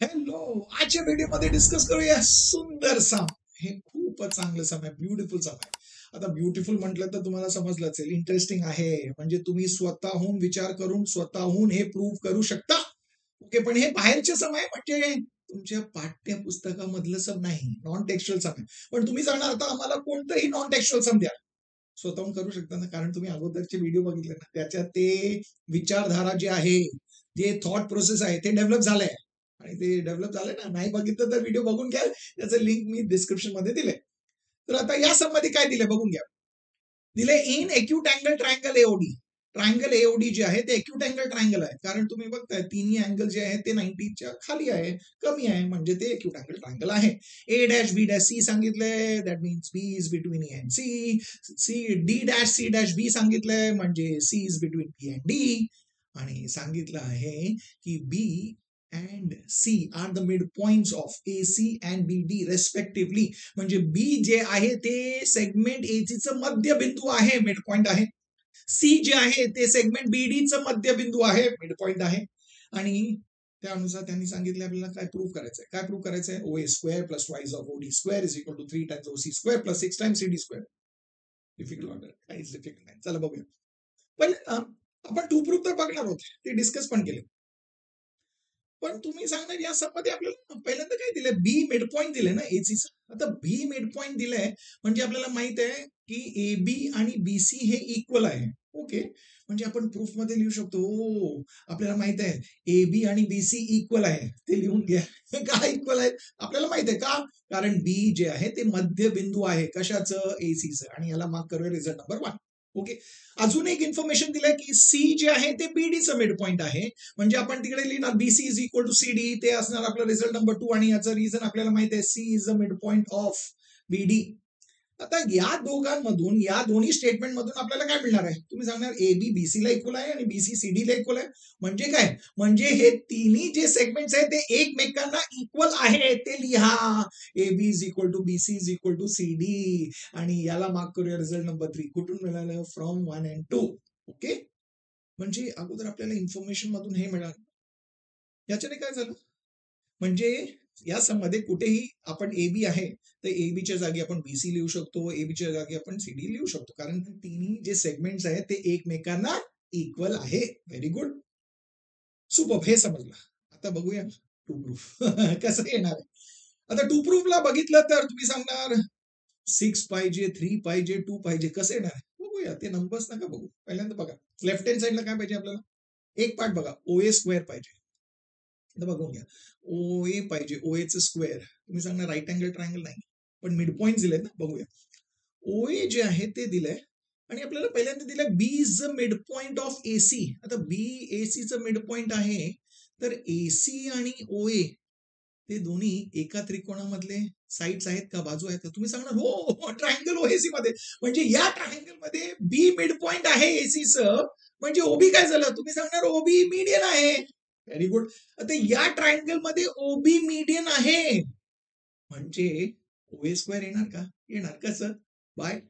Hello, आजच्या व्हिडिओमध्ये discuss करूया सुंदर सम. हे खूपच चांगलं सम आहे, ब्युटिफुल सम आहे. आता ब्युटिफुल म्हटलं तर तुम्हाला समजलं असेल, इंटरेस्टिंग आहे, म्हणजे तुम्ही स्वतःहून विचार करून स्वतःहून हे प्रूव्ह करू शकता. ओके, पण हे बाहेरचे सम आहे, म्हणजे तुमच्या पाठ्यपुस्तकामधलं सम नाही, नॉन टेक्स्च्युअल सम आहे. पण तुम्ही सांगणार आता आम्हाला कोणतंही नॉन टेक्स्च्युअल सम द्या. स्वतःहून करू शकता ना, कारण तुम्ही अगोदरचे व्हिडिओ बघितले ना, त्याच्यात ते विचारधारा जी आहे, जे थॉट प्रोसेस आहे, ते डेव्हलप झालंय. आणि ते डेव्हलप झालंय ना, नाही बघितलं तर व्हिडिओ बघून घ्या, त्याचं लिंक मी डिस्क्रिप्शन मध्ये दिले. तर आता या सम मध्ये काय दिले बघून घ्या. दिले in acute angle triangle AOD. Triangle AOD जे आहे ते एक्यूट अँगल ट्रायंगल आहे, कारण तुम्ही बघताय तिन्ही अँगल जे आहे ते 90च्या खाली आहे, कमी आहे, म्हणजे ते एक्यूट अँगल ट्रायंगल आहे. A dash B dash C सांगितलंय, that means B is between A and C. C D dash C dash B सांगितलंय, म्हणजे C is between B and D. आणि सांगितलं आहे की B and C are the mid points of A C and B D respectively. म्हणजे B जे आहे ते सेगमेंट एसीचं मध्यबिंदू आहे, मिड पॉइंट आहे. सी जे आहे ते सेगमेंट बीडीचं मध्यबिंदू आहे, मिड पॉइंट आहे. आणि त्यानुसार त्यांनी सांगितलं आपल्याला काय प्रूव्ह करायचंय. काय प्रूव्ह करायचंय? O A square plus twice of OD square is equal to 3 times OC square plus 6 times CD square. Difficult वाटत, काहीच डिफिकल्ट नाही. चला बघूया. पण आपण टू प्रूफ तर बघणार आहोत, ते डिस्कस पण केले. पण तुम्ही सांगणार या सबमध्ये आपल्याला पहिल्यांदा काय दिलंय, बी मिड पॉइंट दिले ना एसीचं. आता बी मिड पॉइंट दिलंय, म्हणजे आपल्याला माहित आहे की ए बी आणि बीसी हे इक्वल आहे. ओके, म्हणजे आपण प्रूफ मध्ये लिहू शकतो. आपल्याला माहित आहे ए बी आणि बीसी इक्वल आहे, ते लिहून घ्या. का इक्वल आहे आपल्याला माहित आहे का? कारण बी जे आहे ते मध्यबिंदू आहे, कशाचं? एसीचं. आणि याला मार्क करूया रिझल्ट नंबर 1. ओके, अजून एक इन्फॉर्मेशन दिलंय की सी जे आहे ते बीडीचं मिड पॉइंट आहे, म्हणजे आपण तिकडे लिहिणार BC is equal to CD, ते असणार आपलं रिझल्ट नंबर 2. आणि याचं रिझन आपल्याला माहिती आहे, C is the mid point of BD. आता या दोघांमधून, या दोन्ही स्टेटमेंट मधून आपल्याला काय मिळणार आहे? तुम्ही सांगणार ए बी बीसी ला इक्वल आहे आणि बीसी सीडी ला इक्वल आहे. म्हणजे काय? म्हणजे हे तिन्ही जे सेगमेंट्स आहेत ते एकमेकांना इक्वल आहे, ते लिहा. A B is equal to BC is equal to CD. आणि याला मार्क करूया रिझल्ट नंबर 3. कुठून मिळालं? From 1 and 2. ओके, म्हणजे अगोदर आपल्याला इन्फॉर्मेशन मधून हे मिळालं. याच्याने काय झालं, म्हणजे या सममध्ये कुठेही आपण ए बी आहे तर ए बीच्या जागी आपण बीसी लिहू शकतो, ए बीच्या जागी आपण सीडी लिहू शकतो, कारण तिन्ही जे सेगमेंट्स आहेत ते एकमेकांना इक्वल आहे. व्हेरी गुड, सुपर, हे समजलं. आता बघूया टू प्रूफ कसं येणार आहे. आता टू प्रूफला बघितलं तर तुम्ही सांगणार 6 पाहिजे, 3 पाहिजे, 2 पाहिजे, कसं येणार आहे बघूया. ते नंबर्स नका बघू, पहिल्यांदा बघा लेफ्ट हँड साईडला काय पाहिजे आपल्याला. एक पार्ट बघा, ओ ए स्क्वेअर पाहिजे. बघून घ्या, ओ ए पाहिजे, ओ एचं स्क्वेअर. तुम्ही सांगणार राईट अँगल ट्रायंगल नाही, पण मिड पॉइंट दिले ना. बघूया, ओ ए जे आहे ते दिलंय, आणि आपल्याला पहिल्यांदा दिलंय B is the mid point of AC. आता बी एसीचं मिड पॉइंट आहे, तर एसी आणि ओ ए ते दोन्ही एका त्रिकोणामधले साइड्स आहेत का, बाजू आहेत का? तुम्ही सांगणार हो, ट्रायंगल ओएसी मध्ये. म्हणजे या ट्रायंगल मध्ये बी मिड पॉइंट आहे एसीचं, म्हणजे ओबी काय झालं? तुम्ही सांगणार ओबी मीडियन आहे. Very good. आता या ट्रायंगल मध्ये ओबी मीडियन आहे, म्हणजे ओए स्क्वेअर येणार का? येणार. कसं? By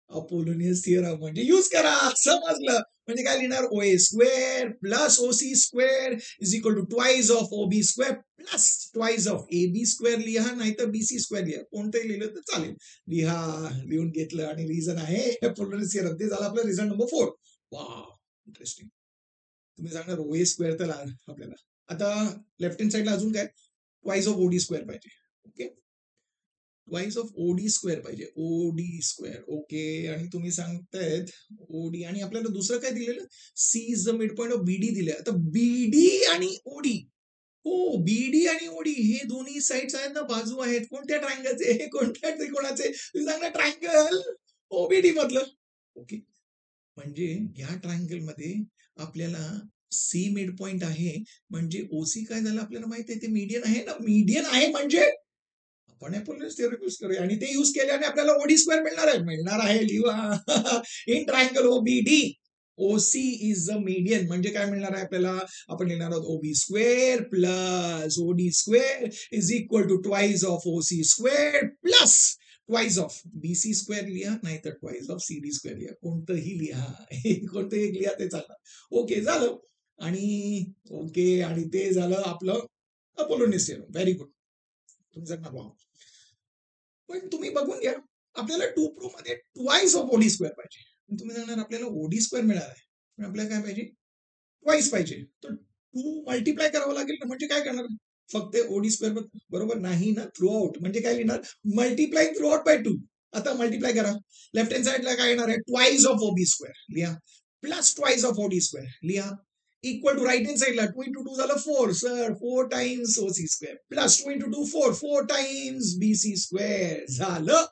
Apollonius theorem. म्हणजे यूज करा, समजलं. म्हणजे काय लिहिणार? O A square plus O C square is equal to twice of O B square plus twice of A B square लिहा, नाही तर बीसी स्क्वेअर लिहा, कोणतंही लिहिलं तर चालेल. लिहा, लिहून घेतलं. आणि रिझन आहे अपोलोनियस थिअरम. ते झालं आपलं रिझन नंबर 4. वा, इंटरेस्टिंग. तुम्ही सांगणार ओ ए स्क्वेअर तर आपल्याला. आता लेफ्ट हँड साईडला अजून काय? ट्वाइस ऑफ ओडी स्क्वेअर पाहिजे. Okay, twice of OD square पाहिजे, ओडी स्क्वेअर. ओके, आणि तुम्ही सांगतायत ओडी, आणि आपल्याला दुसरं काय दिलेलं? C is the mid point of BD दिले. आता बीडी आणि ओडी, हो, बीडी आणि ओडी हे दोन्ही साइड्स आहेत ना, बाजू आहेत. कोणत्या ट्रायंगलचे? कोणत्या त्रिकोणाचे? तुम्ही सांगणार ट्रायंगल ओबीडी मधलं. ओके, म्हणजे या ट्रायंगल मध्ये आपल्याला सी मिड पॉइंट आहे, म्हणजे ओसी काय झालं आपल्याला माहिती आहे, ते मीडियन आहे ना. मीडियन आहे म्हणजे आपण अपोलोनियस थिअरम यूज करूया, आणि ते यूज केल्याने आपल्याला ओडी स्क्वेअर मिळणार आहे. मिळणार आहे, लिहा. In triangle OBD OC is the median, म्हणजे काय मिळणार आहे आपल्याला? आपण लिहिणार आहोत OB square plus OD square is equal to twice of OC square plus twice of BC square लिहा, नाहीतर ट्वाइस ऑफ सीडी स्क्वेअर लिहा, कोणतंही लिहा. कोणतंही एक लिहा, ते चालणार. ओके, झालं. आणि ओके, आणि ते झालं आपलं अपोलोनियस थिअरम. Very good. तुम्ही सांगणार वाव. पण तुम्ही बघून घ्या, आपल्याला 2 प्रूफ मध्ये ट्वाइस ऑफ ओडी स्क्वेअर पाहिजे. तुम्ही सांगणार आपल्याला ओडी स्क्वेअर मिळाला आहे, पण आपल्याला काय पाहिजे, ट्वाइस पाहिजे. तर 2 मल्टिप्लाय करावं लागेल ना. म्हणजे काय करणार, फक्त ओडी स्क्वेअर बरोबर नाही ना. थ्रू आउट म्हणजे काय लिहिणार, मल्टिप्लाय थ्रू आउट बाय 2. आता मल्टिप्लाय करा, लेफ्ट हँड साइडला काय येणार आहे, ट्वाइस ऑफ ओबी स्क्वेअर लिहा, plus twice of OD square लिहा, इक्वल टू राईट हँड साइडला 2 into 2 झालं 4 sir, 4 times OC square plus 2 into 2 4 times BC square झालं.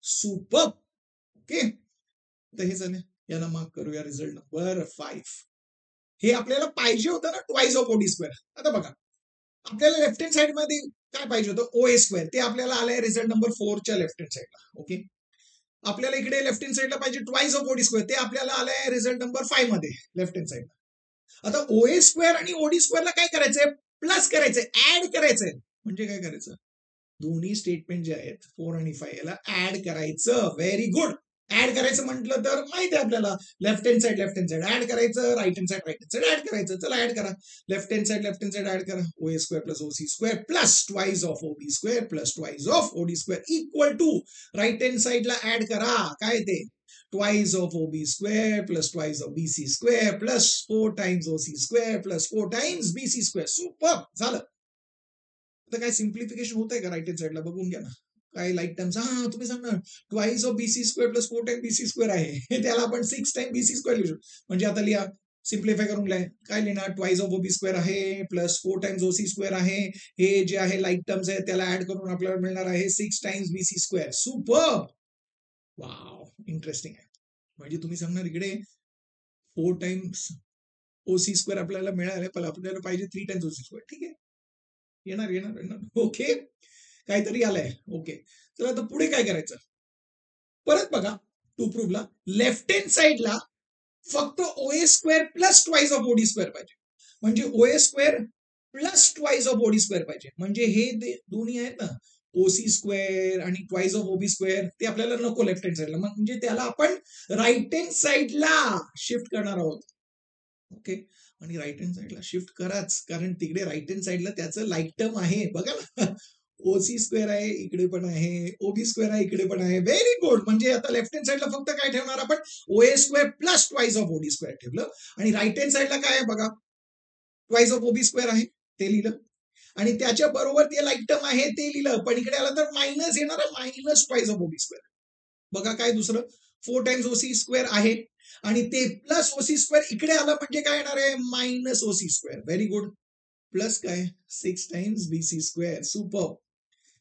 सुपर. ओके, तर हे झालं. याला मार्क करूया रिझल्ट नंबर 5. हे आपल्याला पाहिजे होतं ना, ट्वाइस ऑफ ओडी स्क्वेअर. आता बघा, आपल्याला लेफ्ट हँड साइड मध्ये काय पाहिजे होतं, ओ ए स्क्वेअर. ते आपल्याला आलंय रिझल्ट नंबर 4 च्या लेफ्ट हँड साइडला. ओके, आपल्याला इकडे लेफ्ट हँड साइडला पाहिजे ट्वाइस ऑफ ओडी स्क्वेअर. ते आपल्याला आलंय रिझल्ट नंबर 5 मध्ये लेफ्ट हँड साइडला. आता ओ ए स्क्वेअर आणि ओडी स्क्वेअरला काय करायचंय, प्लस करायचंय, ऍड करायचंय. म्हणजे काय करायचं, दोन्ही स्टेटमेंट जे आहेत 4 आणि 5 याला ऍड करायचं. Very good. ऍड करायचं म्हटलं तर माहिती आहे आपल्याला, लेफ्ट हँड साइड ऍड करायचं, राईट हँड साइड ऍड करायचं. चला ऍड करा, लेफ्ट हँड साइड ऍड करा, O A square plus OC square plus twice of OB square plus twice of OD square equal to right hand साइडला add करा. काय ते, twice of OB square plus twice of BC square plus 4 times OC square plus 4 times BC square. Super झालं. आता काय simplification होत आहे का राईट हँड साइडला, बघून घ्या ना. काय लाईक टाइम्स, हा तुम्ही सांगणार twice of BC square plus 4 time BC square आहे, त्याला आपण 6 टाइम बीसी स्क्वेअर लिहू शकतो. म्हणजे आता लिहा, सिम्प्लिफाय करून लिहा, काय लिहिणार, ट्वाइस ऑफ ओबी स्क्वेअर आहे प्लस 4 टाइम्स ओसी स्क्वेअर आहे. हे जे आहे लाईक टर्म्स आहे त्याला ऍड करून आपल्याला मिळणार आहे 6 times BC square. Super. Wow, interesting आहे. म्हणजे तुम्ही सांगणार इकडे 4 टाइम्स ओसी स्क्वेअर आपल्याला मिळाले, पण आपल्याला पाहिजे 3 टाइम्स ओसी स्क्वेअर. ठीक आहे, येणार येणार येणार. ओके, काहीतरी आलंय. ओके, चला आता पुढे काय करायचं, परत बघा, टू प्रूफला लेफ्ट हँड साइडला फक्त O A square plus twice of OD square पाहिजे. म्हणजे O A square plus twice of OD square पाहिजे. म्हणजे हे दोन्ही आहेत ना, ओसी स्क्वेअर आणि ट्वाइस ऑफ ओबी स्क्वेअर, ते आपल्याला नको लेफ्ट हँड साइडला. म्हणजे त्याला आपण राईट हँड साइडला शिफ्ट करणार आहोत. ओके, आणि राईट हँड साइडला शिफ्ट कराच, कारण तिकडे राईट हँड साइडला त्याचं लाईक टर्म आहे. बघा ना, ओसी स्क्वेअर आहे इकडे पण आहे, ओबी स्क्वेअर आहे इकडे पण आहे. Very good. म्हणजे आता लेफ्ट हँड साइडला फक्त काय ठेवणार आपण, O A square plus twice of OD square ठेवलं. आणि राईट हँड साइडला काय आहे बघा, ट्वाइस ऑफ ओबी स्क्वेअर आहे ते लिहिलं, आणि त्याच्या बरोबर ते लाईक टर्म आहे ते लिहिलं. पण इकडे आलं तर मायनस येणार, minus twice of OB square. बघा काय दुसरं, 4 टाइम्स ओसी स्क्वेअर आहे आणि ते प्लस ओसी स्क्वेअर इकडे आलं, म्हणजे काय येणार आहे, minus OC square. Very good. Plus काय, 6 टाइम्स बीसी स्क्वेअर. सुपर.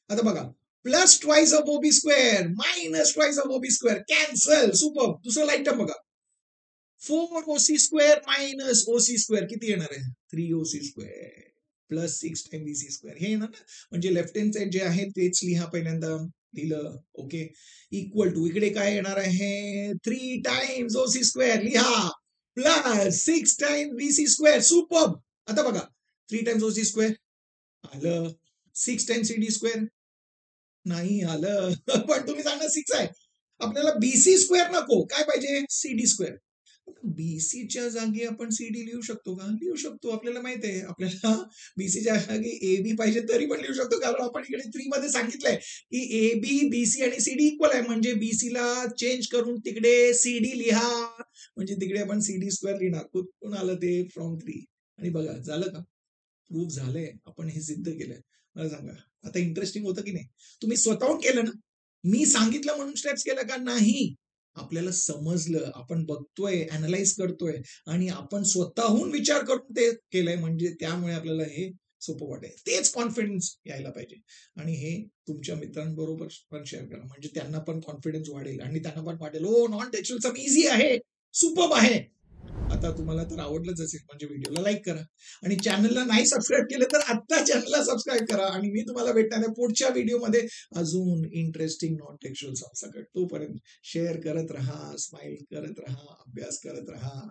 आता बघा, plus twice of OB square minus twice of OB square cancel. Super. दुसरं लाईक टर्म बघा, 4 OC square minus OC square किती येणार आहे, 3 OC square plus 6 time BC square. हे येणार ना. म्हणजे लेफ्ट हँड साइड जे आहे तेच लिहा पहिल्यांदा, लिहिलं. ओके, इक्वल टू इकडे काय येणार आहे, 3 टाइम्स ओसी स्क्वेअर लिहा plus 6 times BC square. Super. आता बघा, 3 टाइम्स ओसी स्क्वेअर आलं, 6 टाइम्स सीडी स्क्वेअर नाही आलं. पण तुम्ही सांगा 6 आहे, आपल्याला बीसी स्क्वेअर नको, काय पाहिजे, सीडी स्क्वेअर. बीसीच्या जागी आपण सीडी लिहू शकतो का, लिहू शकतो. आपल्याला माहित आहे, आपल्याला बीसीच्या जागी ए बी पाहिजे तरी पण लिहू शकतो, कारण आपण इकडे 3 मध्ये सांगितलंय की ए बी बीसी आणि सीडी इक्वल आहे. म्हणजे बीसी ला चेंज करून तिकडे सीडी लिहा, म्हणजे तिकडे आपण सीडी स्क्वेअर लिहिणार. कुठून आलं ते, फ्रॉम 3. आणि बघा झालं का, प्रूफ झालंय, आपण हे सिद्ध केलंय. मला सांगा आता इंटरेस्टिंग होतं की नाही, तुम्ही स्वतःहून केलं ना, मी सांगितलं म्हणून स्टेप्स केलं का, नाही, आपल्याला समजलं, आपण बघतोय, अनालाइज करतोय आणि आपण स्वतःहून विचार करून ते केलंय. म्हणजे त्यामुळे आपल्याला हे सोपं वाटेल. तेच कॉन्फिडन्स यायला पाहिजे. आणि हे तुमच्या मित्रांबरोबर पण शेअर करा, म्हणजे त्यांना पण कॉन्फिडन्स वाढेल आणि त्यांना पण वाटेल, ओ नॉन टेक्स्चुअल सम इझी आहे, सुपर आहे. आता तुम्हाला तर आवडलंच असेल, म्हणजे व्हिडिओला लाईक करा आणि चॅनलला नाही सबस्क्राईब केलं तर आता चॅनलला सबस्क्राईब करा. आणि मी तुम्हाला भेटणार आहे पुढच्या व्हिडिओमध्ये अजून इंटरेस्टिंग नॉन टेक्स्चुअल सगळं. तोपर्यंत शेअर करत राहा, स्माइल करत राहा, अभ्यास करत राहा.